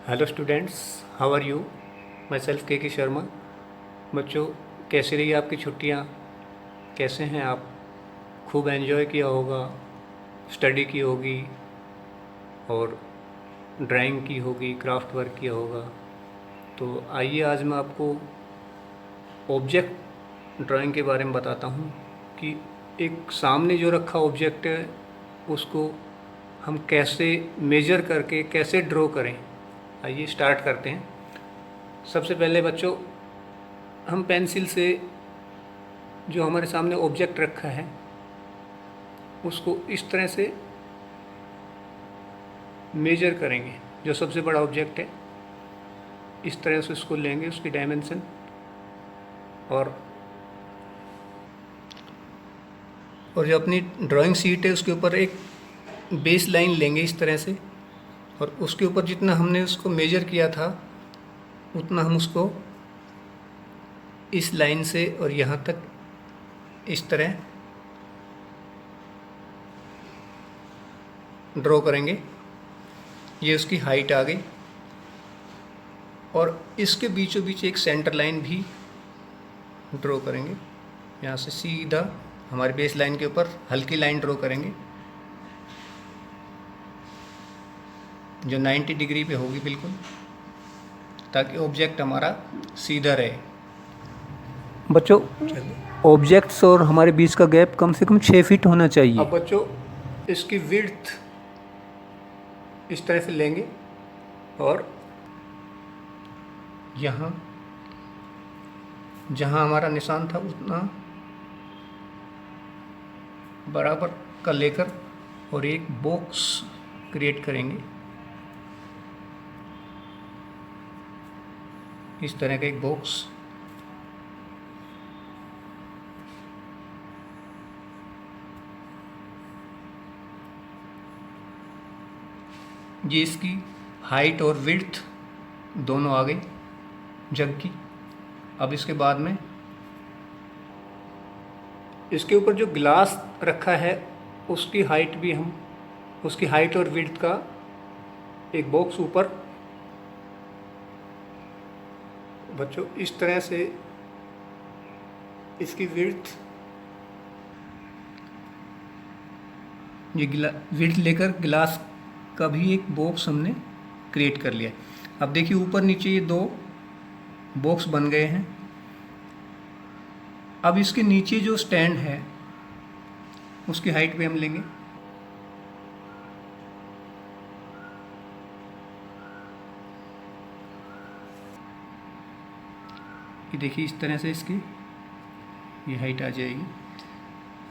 Hello students, how are you? Myself K Sharma. बच्चों, कैसी रही आपकी छुट्टियाँ? कैसे हैं आप? खूब एंजॉय किया होगा, स्टडी की होगी और ड्राइंग की होगी, क्राफ्ट वर्क किया होगा। तो आइए आज मैं आपको ऑब्जेक्ट ड्राइंग के बारे में बताता हूँ कि एक सामने जो रखा ऑब्जेक्ट है उसको हम कैसे मेजर करके कैसे ड्रॉ करें। आइए स्टार्ट करते हैं। सबसे पहले बच्चों, हम पेंसिल से जो हमारे सामने ऑब्जेक्ट रखा है उसको इस तरह से मेजर करेंगे। जो सबसे बड़ा ऑब्जेक्ट है इस तरह से उसको लेंगे, उसकी डायमेंशन, और जो अपनी ड्राइंग शीट है उसके ऊपर एक बेस लाइन लेंगे इस तरह से, और उसके ऊपर जितना हमने उसको मेजर किया था उतना हम उसको इस लाइन से और यहाँ तक इस तरह ड्रॉ करेंगे। ये उसकी हाइट आ गई, और इसके बीचों बीच एक सेंटर लाइन भी ड्रॉ करेंगे। यहाँ से सीधा हमारे बेस लाइन के ऊपर हल्की लाइन ड्रॉ करेंगे जो 90 डिग्री पे होगी बिल्कुल, ताकि ऑब्जेक्ट हमारा सीधा रहे। बच्चों, ऑब्जेक्ट्स और हमारे बीच का गैप कम से कम 6 फीट होना चाहिए। अब बच्चों, इसकी विड्थ इस तरह से लेंगे और यहाँ जहाँ हमारा निशान था उतना बराबर का लेकर और एक बॉक्स क्रिएट करेंगे। इस तरह का एक बॉक्स। ये इसकी हाइट और विड्थ दोनों आ गई जग की। अब इसके बाद में इसके ऊपर जो ग्लास रखा है उसकी हाइट भी हम, उसकी हाइट और विड्थ का एक बॉक्स ऊपर बच्चों इस तरह से इसकी विड्थ, ये विड्थ लेकर ग्लास का भी एक बॉक्स हमने क्रिएट कर लिया। अब देखिए ऊपर नीचे ये दो बॉक्स बन गए हैं। अब इसके नीचे जो स्टैंड है उसकी हाइट भी हम लेंगे। ये देखिए इस तरह से इसकी ये हाइट आ जाएगी,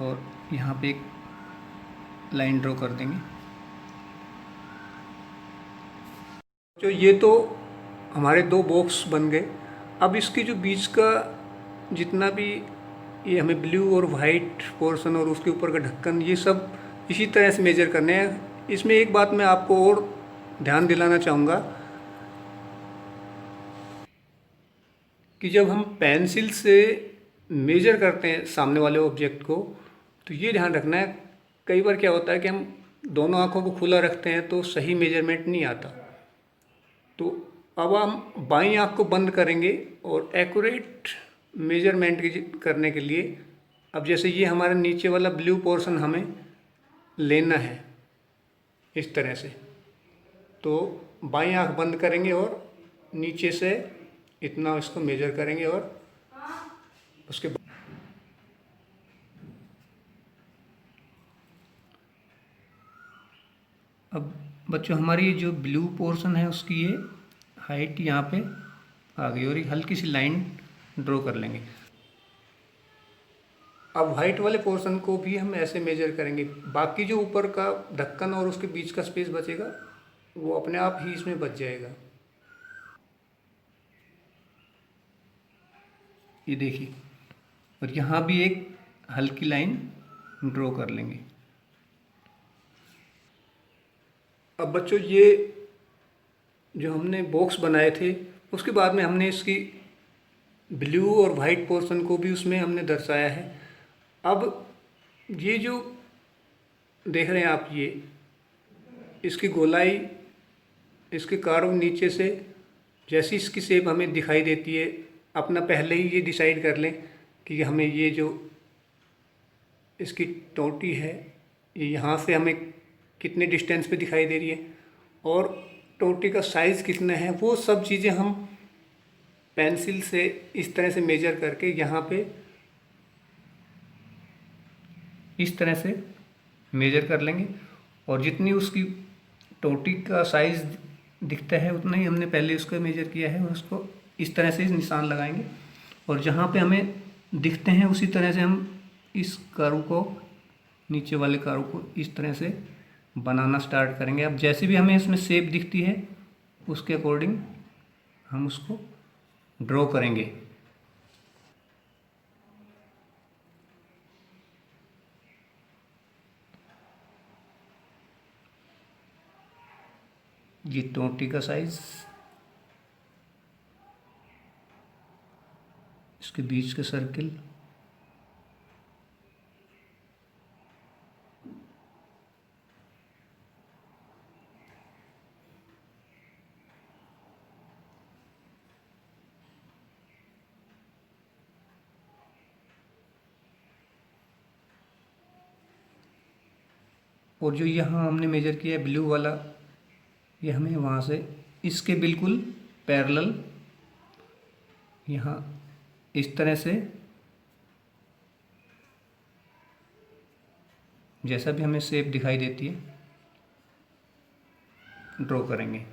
और यहाँ पे एक लाइन ड्रॉ कर देंगे। जो ये तो हमारे दो बॉक्स बन गए। अब इसके जो बीच का जितना भी ये हमें ब्लू और वाइट पोर्शन और उसके ऊपर का ढक्कन, ये सब इसी तरह से मेजर करने हैं। इसमें एक बात मैं आपको और ध्यान दिलाना चाहूँगा कि जब हम पेंसिल से मेजर करते हैं सामने वाले ऑब्जेक्ट को, तो ये ध्यान रखना है, कई बार क्या होता है कि हम दोनों आँखों को खुला रखते हैं तो सही मेजरमेंट नहीं आता। तो अब हम बाईं आँख को बंद करेंगे और एक्यूरेट मेजरमेंट करने के लिए, अब जैसे ये हमारा नीचे वाला ब्लू पोर्शन हमें लेना है इस तरह से, तो बाईं आँख बंद करेंगे और नीचे से इतना इसको मेजर करेंगे, और उसके बाद अब बच्चों हमारी जो ब्लू पोर्शन है उसकी ये हाइट यहाँ पे आ गई, और एक हल्की सी लाइन ड्रॉ कर लेंगे। अब वाइट वाले पोर्शन को भी हम ऐसे मेजर करेंगे। बाकी जो ऊपर का ढक्कन और उसके बीच का स्पेस बचेगा वो अपने आप ही इसमें बच जाएगा। ये देखिए, और यहाँ भी एक हल्की लाइन ड्रॉ कर लेंगे। अब बच्चों, ये जो हमने बॉक्स बनाए थे उसके बाद में हमने इसकी ब्लू और वाइट पोर्शन को भी उसमें हमने दर्शाया है। अब ये जो देख रहे हैं आप, ये इसकी गोलाई इसके कार्व नीचे से जैसी इसकी शेप हमें दिखाई देती है, अपना पहले ही ये डिसाइड कर लें कि हमें ये जो इसकी टोटी है ये यहाँ से हमें कितने डिस्टेंस पे दिखाई दे रही है और टोटी का साइज़ कितना है, वो सब चीज़ें हम पेंसिल से इस तरह से मेजर करके यहाँ पे इस तरह से मेजर कर लेंगे। और जितनी उसकी टोटी का साइज़ दिखता है उतना ही हमने पहले उसका मेजर किया है, और उसको इस तरह से निशान लगाएंगे और जहाँ पे हमें दिखते हैं उसी तरह से हम इस कर्व को, नीचे वाले कर्व को इस तरह से बनाना स्टार्ट करेंगे। अब जैसे भी हमें इसमें शेप दिखती है उसके अकॉर्डिंग हम उसको ड्रॉ करेंगे। ये टोटी का साइज, इसके बीच के सर्किल, और जो यहाँ हमने मेजर किया है ब्लू वाला, ये हमें वहाँ से इसके बिल्कुल पैरेलल यहाँ इस तरह से जैसा भी हमें शेप दिखाई देती है ड्रॉ करेंगे।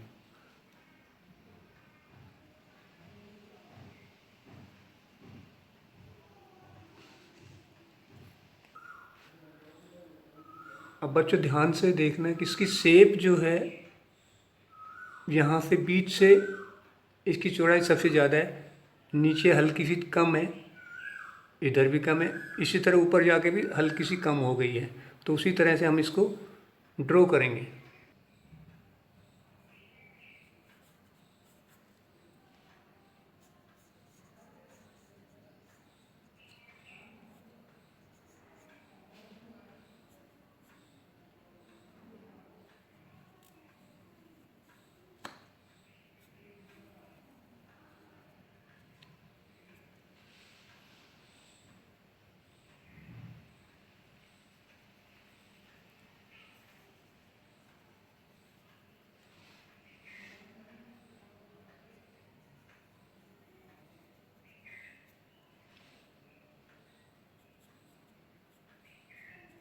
अब बच्चों ध्यान से देखना है कि इसकी शेप जो है यहाँ से बीच से इसकी चौड़ाई सबसे ज़्यादा है, नीचे हल्की सी कम है, इधर भी कम है, इसी तरह ऊपर जाके भी हल्की सी कम हो गई है। तो उसी तरह से हम इसको ड्रॉ करेंगे।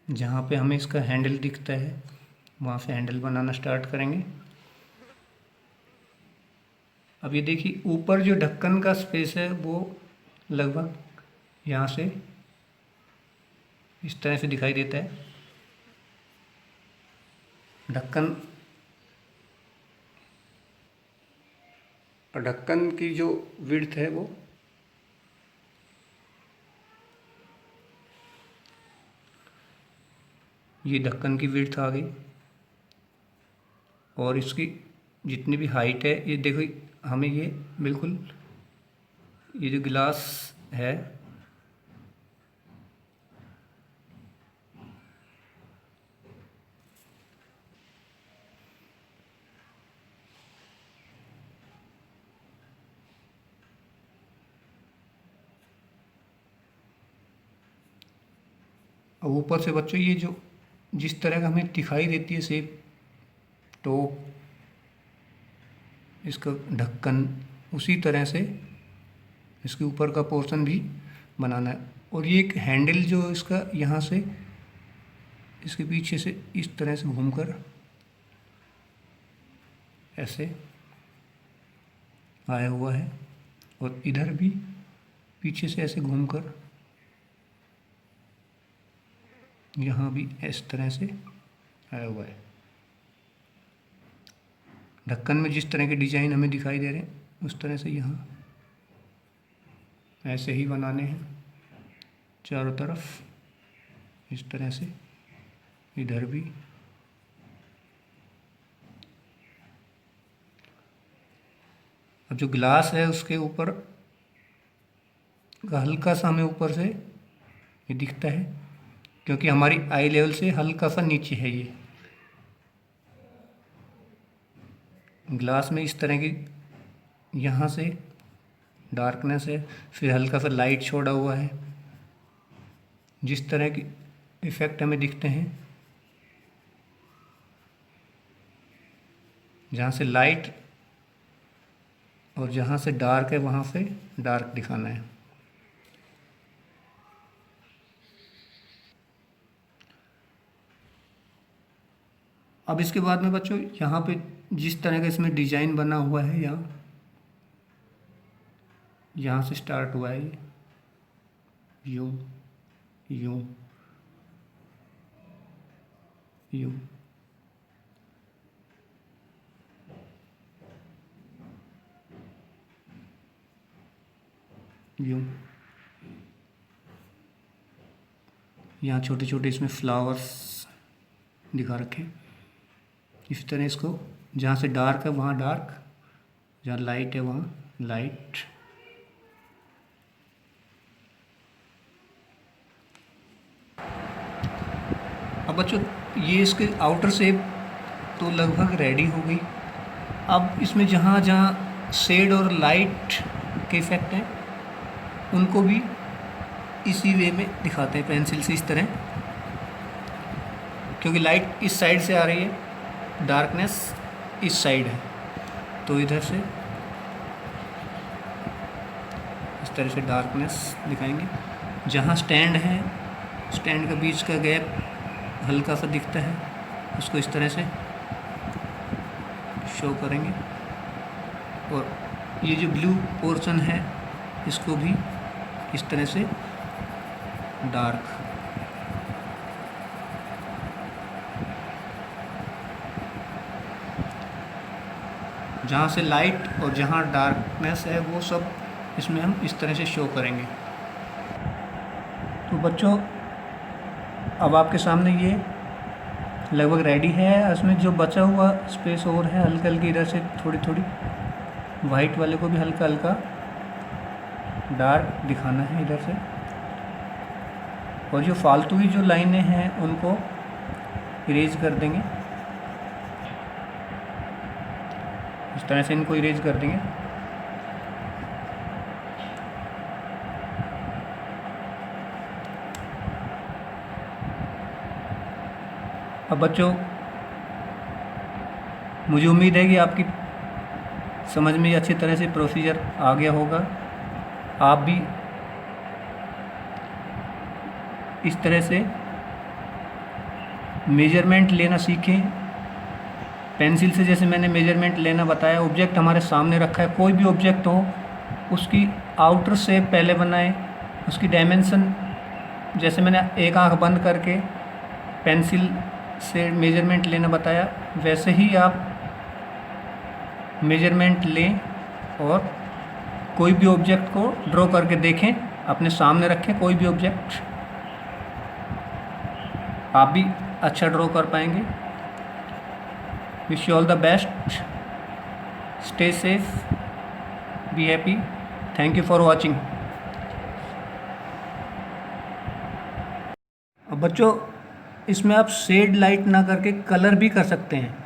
जहाँ पे हमें इसका हैंडल दिखता है वहाँ से हैंडल बनाना स्टार्ट करेंगे। अब ये देखिए ऊपर जो ढक्कन का स्पेस है वो लगभग यहाँ से इस तरह से दिखाई देता है। ढक्कन और ढक्कन की जो विड्थ है वो ये ढक्कन की विड्थ आ गई, और इसकी जितनी भी हाइट है ये देखो हमें ये बिल्कुल ये जो गिलास है और ऊपर से बच्चों ये जो जिस तरह का हमें दिखाई देती है शेप, टॉप, इसका ढक्कन, उसी तरह से इसके ऊपर का पोर्शन भी बनाना है। और ये एक हैंडल जो इसका यहाँ से इसके पीछे से इस तरह से घूमकर ऐसे आया हुआ है, और इधर भी पीछे से ऐसे घूमकर यहाँ भी इस तरह से आया हुआ है। ढक्कन में जिस तरह के डिजाइन हमें दिखाई दे रहे हैं उस तरह से यहाँ ऐसे ही बनाने हैं चारों तरफ इस तरह से, इधर भी। अब जो ग्लास है उसके ऊपर हल्का सा हमें ऊपर से ये दिखता है, क्योंकि हमारी आई लेवल से हल्का सा नीचे है ये, ग्लास में इस तरह की यहाँ से डार्कनेस है, फिर हल्का सा लाइट छोड़ा हुआ है, जिस तरह की इफ़ेक्ट हमें दिखते हैं। जहाँ से लाइट और जहाँ से डार्क है वहाँ से डार्क दिखाना है। अब इसके बाद में बच्चों यहाँ पे जिस तरह का इसमें डिजाइन बना हुआ है, यहाँ से स्टार्ट हुआ है, यूं यूं यूं, यूं, यहाँ छोटे छोटे इसमें फ्लावर्स दिखा रखे। इस तरह इसको जहाँ से डार्क है वहाँ डार्क, जहाँ लाइट है वहाँ लाइट। अब बच्चों ये इसके आउटर शेप तो लगभग रेडी हो गई। अब इसमें जहाँ जहाँ शेड और लाइट के इफेक्ट हैं उनको भी इसी वे में दिखाते हैं पेंसिल से, इस तरह, क्योंकि लाइट इस साइड से आ रही है, डार्कनेस इस साइड है, तो इधर से इस तरह से डार्कनेस दिखाएंगे। जहाँ स्टैंड है, स्टैंड का बीच का गैप हल्का सा दिखता है, उसको इस तरह से शो करेंगे। और ये जो ब्लू पोर्शन है इसको भी इस तरह से डार्क। जहाँ से लाइट और जहाँ डार्कनेस है वो सब इसमें हम इस तरह से शो करेंगे। तो बच्चों अब आपके सामने ये लगभग रेडी है। इसमें जो बचा हुआ स्पेस और है, हल्की हल्की इधर से थोड़ी थोड़ी वाइट वाले को भी हल्का हल्का डार्क दिखाना है इधर से, और जो फालतू की जो लाइनें हैं उनको इरेज कर देंगे। इस तरह से इनको इरेज कर देंगे। अब बच्चों मुझे उम्मीद है कि आपकी समझ में अच्छी तरह से प्रोसीजर आ गया होगा। आप भी इस तरह से मेजरमेंट लेना सीखें पेंसिल से, जैसे मैंने मेजरमेंट लेना बताया। ऑब्जेक्ट हमारे सामने रखा है, कोई भी ऑब्जेक्ट हो उसकी आउटर शेप पहले बनाएं, उसकी डायमेंशन, जैसे मैंने एक आंख बंद करके पेंसिल से मेजरमेंट लेना बताया, वैसे ही आप मेजरमेंट लें और कोई भी ऑब्जेक्ट को ड्रॉ करके देखें, अपने सामने रखें। कोई भी ऑब्जेक्ट आप भी अच्छा ड्रॉ कर पाएंगे। Wish you all the best, stay safe, be happy, thank you for watching. अब बच्चों इसमें आप शेड लाइट ना करके कलर भी कर सकते हैं।